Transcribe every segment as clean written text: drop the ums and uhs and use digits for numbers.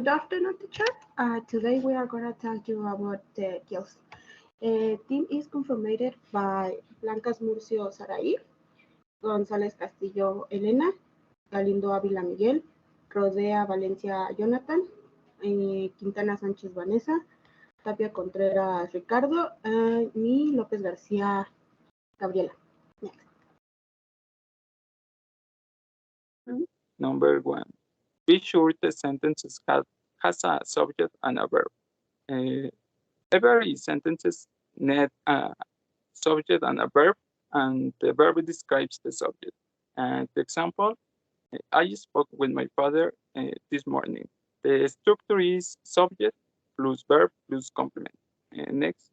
Good afternoon, teacher. Today we are going to tell you about the girls. Team is conformed by Blancas, Murcio, Sarahi, González, Castillo, Elena, Galindo, ÁVILA, Miguel, RODEA, Valencia, Jonathan, Quintana, Sánchez, Vanessa, TAPIA, CONTRERAS, RICARDO, and me, LOPEZ, GARCÍA, GABRIELA. Next. Number 1. Be sure the sentence has a subject and a verb. Every sentence needs a subject and a verb, and the verb describes the subject. The example, I spoke with my father this morning. The structure is subject plus verb plus complement. Next.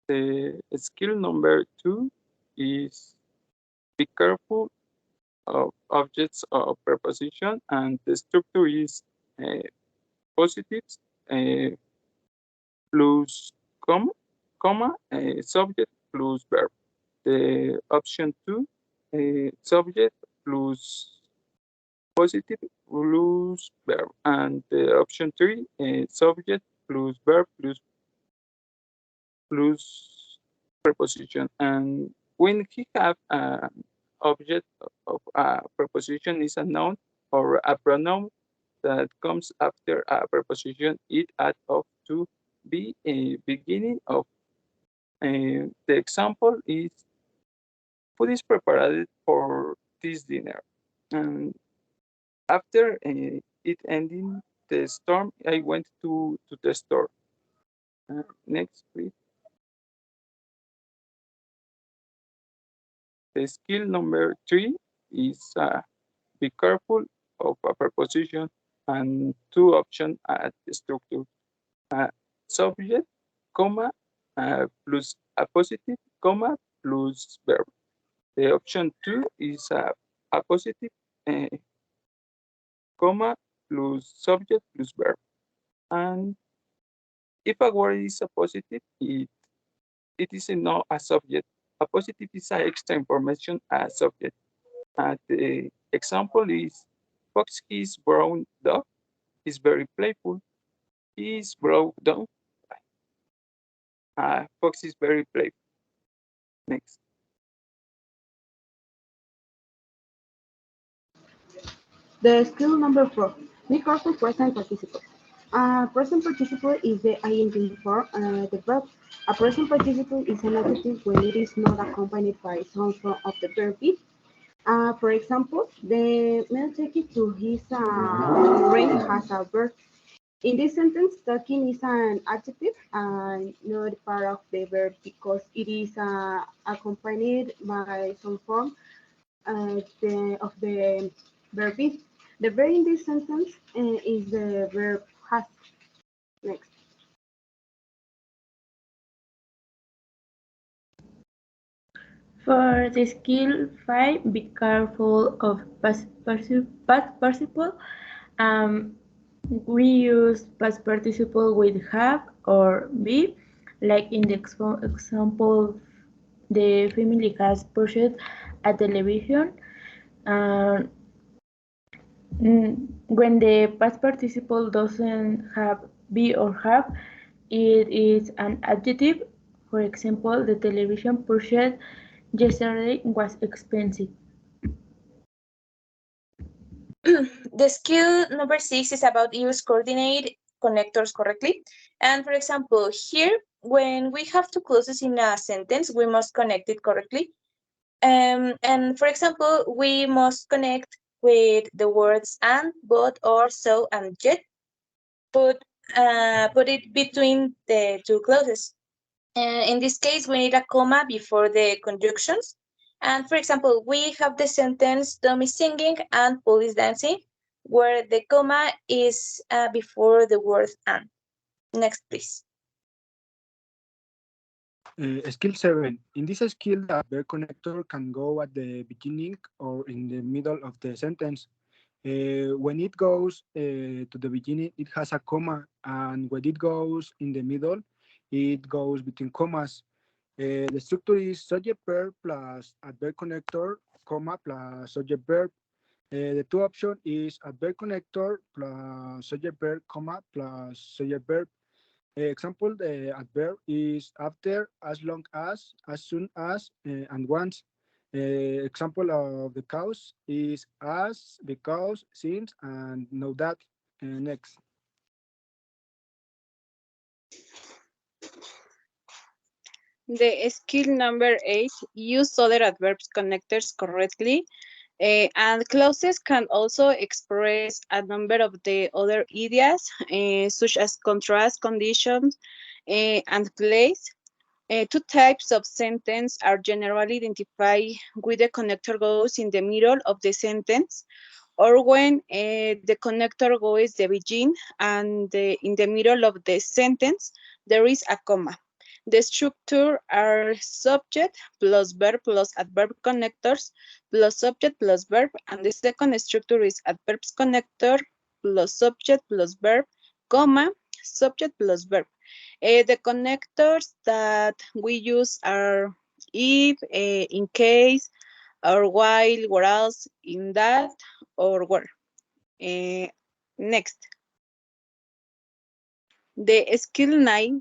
The skill number 2 is be careful of objects of preposition, and the structure is positives plus comma subject plus verb. The option 2 subject plus positive plus verb, and the option 3 subject plus verb plus preposition. And when he have an object of a preposition is a noun or a pronoun that comes after a preposition, it adds up to be a beginning of. The example is food is prepared for this dinner. And after it ending the storm, I went to the store. Next, please. The skill number 3 is be careful of a preposition and 2 options at the structure. Subject, comma, plus a positive, comma, plus verb. The option 2 is a positive, comma, plus subject, plus verb. And if a word is a positive, it is not a subject. A positive is a extra information as subject. The example is Fox, his brown dog, is very playful. He is brown dog. Fox is very playful. Next. The skill number 4. Be careful present participle. Present participle is the ing form, the verb. A present participle is an adjective when it is not accompanied by some form of the verb be. For example, the man taking to his ring has a verb. In this sentence, talking is an adjective and not part of the verb because it is accompanied by some form of the verb be. The verb in this sentence is the verb has. Next. For the skill 5, be careful of past participle. We use past participle with have or be, like in the example, the family has purchased a television. When the past participle doesn't have be or have, it is an adjective. For example, the television purchased yesterday was expensive. The skill number 6 is about use coordinate connectors correctly. And for example, here, when we have two clauses in a sentence, we must connect it correctly. And for example, we must connect with the words and, but, or, so, and yet. Put it between the two clauses. In this case, we need a comma before the conjunctions. And for example, we have the sentence Tom is singing and Paul is dancing, where the comma is before the word and. Next, please. Skill 7. In this skill, the verb connector can go at the beginning or in the middle of the sentence. When it goes to the beginning, it has a comma, and when it goes in the middle, it goes between commas. The structure is subject verb plus adverb connector, comma plus subject verb. The two option is adverb connector plus subject verb, comma, plus subject verb. Example, the adverb is after, as long as soon as, and once. Example of the cause is as, because, since, and know that. Next. The skill number 8, use other adverbs connectors correctly. And clauses can also express a number of the other ideas, such as contrast, conditions, and place. Two types of sentence are generally identified with the connector goes in the middle of the sentence, or when the connector goes the beginning and in the middle of the sentence, there is a comma. The structure are subject plus verb plus adverb connectors plus subject plus verb, and the second structure is adverbs connector plus subject plus verb, comma, subject plus verb. The connectors that we use are if, in case, or while, whereas, in that, or where. Next. The skill 9,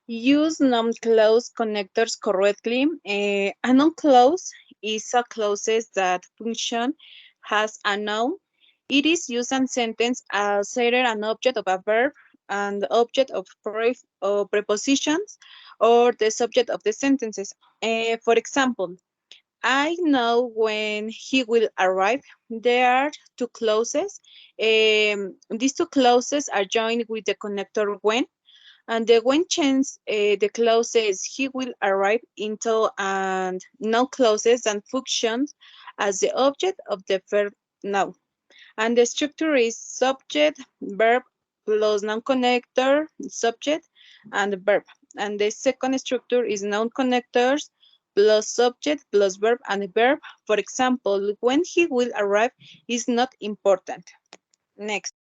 use non-clause connectors correctly. A non-clause is a clause that function has a noun. It is used in sentence as either an object of a verb and the object of prepositions or the subject of the sentences. For example, I know when he will arrive. There are two clauses. These two clauses are joined with the connector when, and the when changes the clauses he will arrive into and noun clauses and functions as the object of the verb now. And the structure is subject, verb plus noun connector, subject, and verb. And the second structure is noun connectors plus subject plus verb and verb. For example, when he will arrive is not important. Next.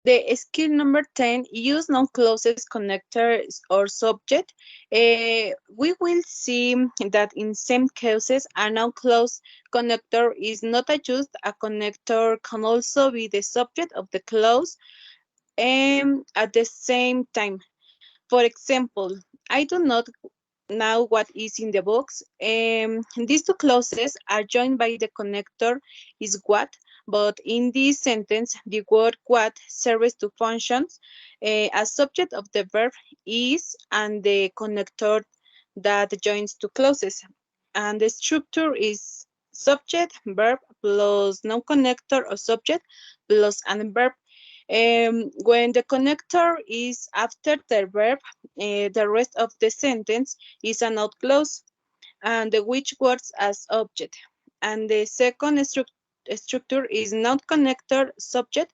The skill number 10, use non-clauses connectors or subject. We will see that in some cases, a non-clause connector is not just a connector, can also be the subject of the clause at the same time. For example, I do not know what is in the box. These two clauses are joined by the connector is what, but in this sentence, the word what serves two functions, as subject of the verb is and the connector that joins two clauses. And the structure is subject, verb, plus noun connector or subject, plus an verb. When the connector is after the verb, the rest of the sentence is a noun clause, and the which works as object. And the second structure is noun connector subject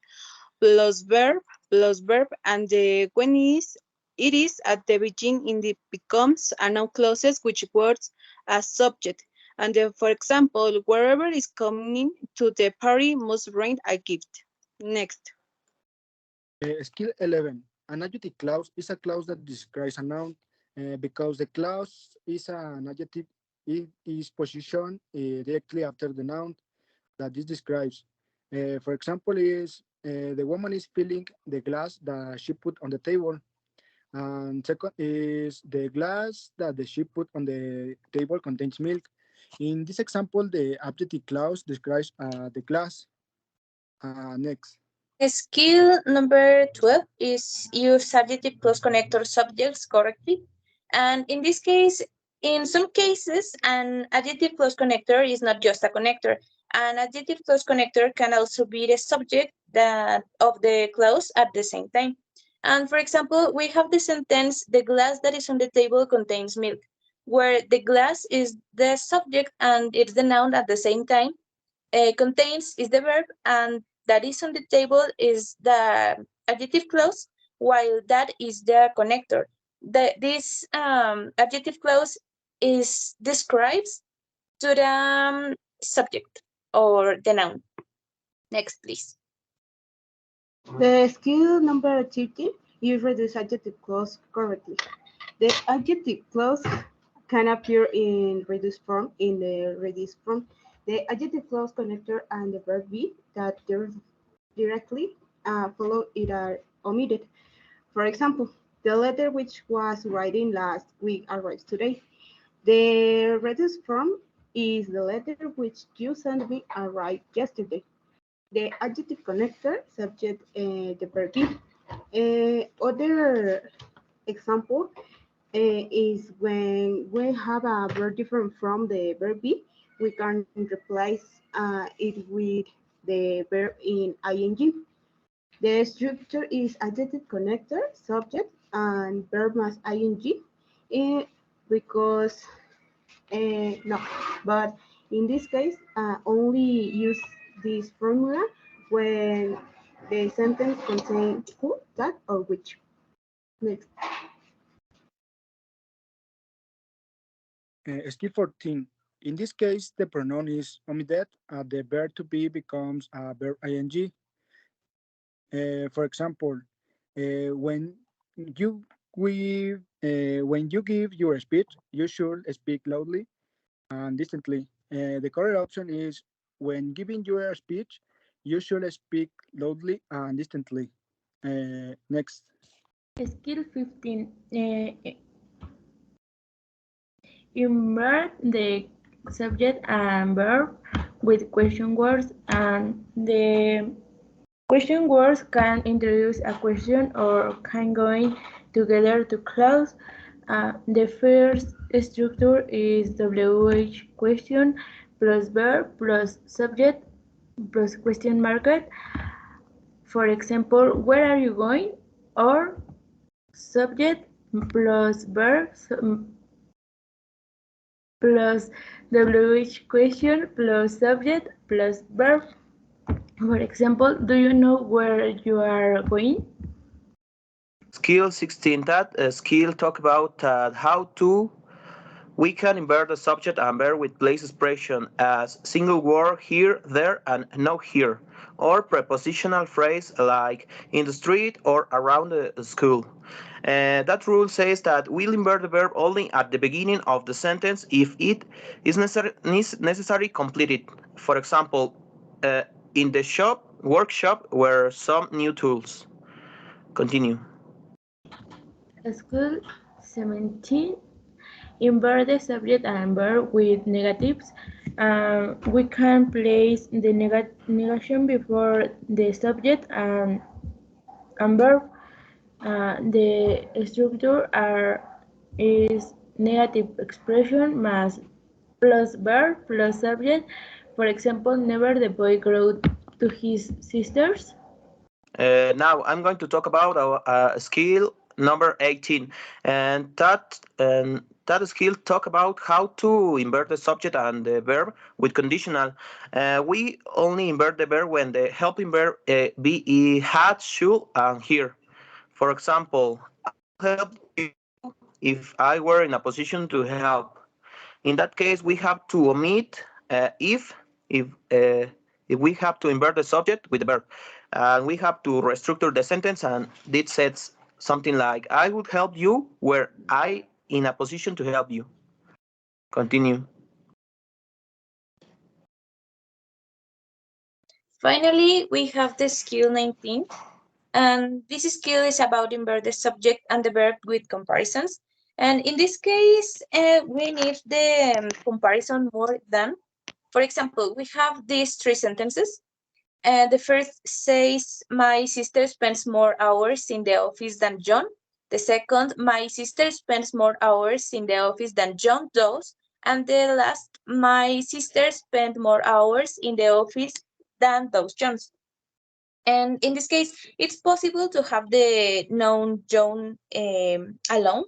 plus verb, and the when it is at the beginning, it becomes a noun clauses which works as subject. And for example, wherever is coming to the party must bring a gift. Next. Skill 11. An adjective clause is a clause that describes a noun because the clause is an adjective. It is positioned directly after the noun that this describes. For example, is the woman is filling the glass that she put on the table. And second is the glass that she put on the table contains milk. In this example, the adjective clause describes the glass. Next. Skill number 12 is use adjective plus connector subjects correctly. And in this case, in some cases, an adjective plus connector is not just a connector. An adjective plus connector can also be the subject of the clause at the same time. And for example, we have the sentence, the glass that is on the table contains milk, where the glass is the subject and it's the noun at the same time. Contains is the verb, and that is on the table is the adjective clause, while that is the connector. This adjective clause is describes to the subject or the noun. Next, please. The skill number 13, use reduced adjective clause correctly. The adjective clause can appear in reduced form, in the reduced form, the adjective clause connector and the verb be that directly follow it are omitted. For example, the letter which was writing last week arrives today. The reduced form is the letter which you sent me arrived yesterday. The adjective connector, subject, the verb be. Other example is when we have a verb different from the verb be, we can replace it with the verb in ing. The structure is adjective connector, subject, and verb plus ing. Because no, but in this case, only use this formula when the sentence contains who, that, or which. Next. Skill 14. In this case, the pronoun is omitted and the verb to be becomes a verb ing. For example, when you give your speech, you should speak loudly and distantly. The correct option is when giving your speech, you should speak loudly and distantly. Next. Skill 15. Invert the subject and verb with question words, and the question words can introduce a question or can join together to clause. The first structure is WH question plus verb plus subject plus question mark. For example, where are you going? Or subject plus verb plus WH question plus subject plus verb. For example, do you know where you are going? Skill 16. That skill talk about how to we can invert the subject and verb with place expression as single word here, there, and no here, or prepositional phrase like in the street or around the school. That rule says that we'll invert the verb only at the beginning of the sentence if it is necessary completed. For example, in the workshop were some new tools. Continue. Skill 17. Invert the subject and verb with negatives. We can place the negation before the subject and verb. The structure is negative expression plus verb plus subject. For example, never the boy grew to his sisters. Now I'm going to talk about our skill number 18, and that skill talk about how to invert the subject and the verb with conditional. We only invert the verb when the helping verb be had, should, and here. For example, I will help you if I were in a position to help. In that case, we have to omit if we have to invert the subject with the verb. We have to restructure the sentence, and this says something like, I would help you were I in a position to help you. Continue. Finally, we have the skill 19. And this skill is about invert the subject and the verb with comparisons. And in this case, we need the comparison more than. For example, we have these three sentences. The first says, my sister spends more hours in the office than John. The second, my sister spends more hours in the office than John does. And the last, my sister spends more hours in the office than those Johns. And in this case, it's possible to have the noun John alone.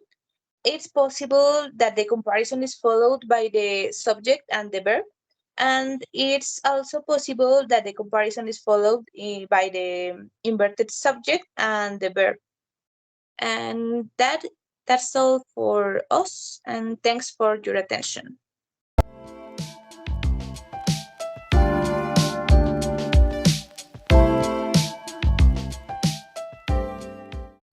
It's possible that the comparison is followed by the subject and the verb. And it's also possible that the comparison is followed by the inverted subject and the verb. And that's all for us. And thanks for your attention.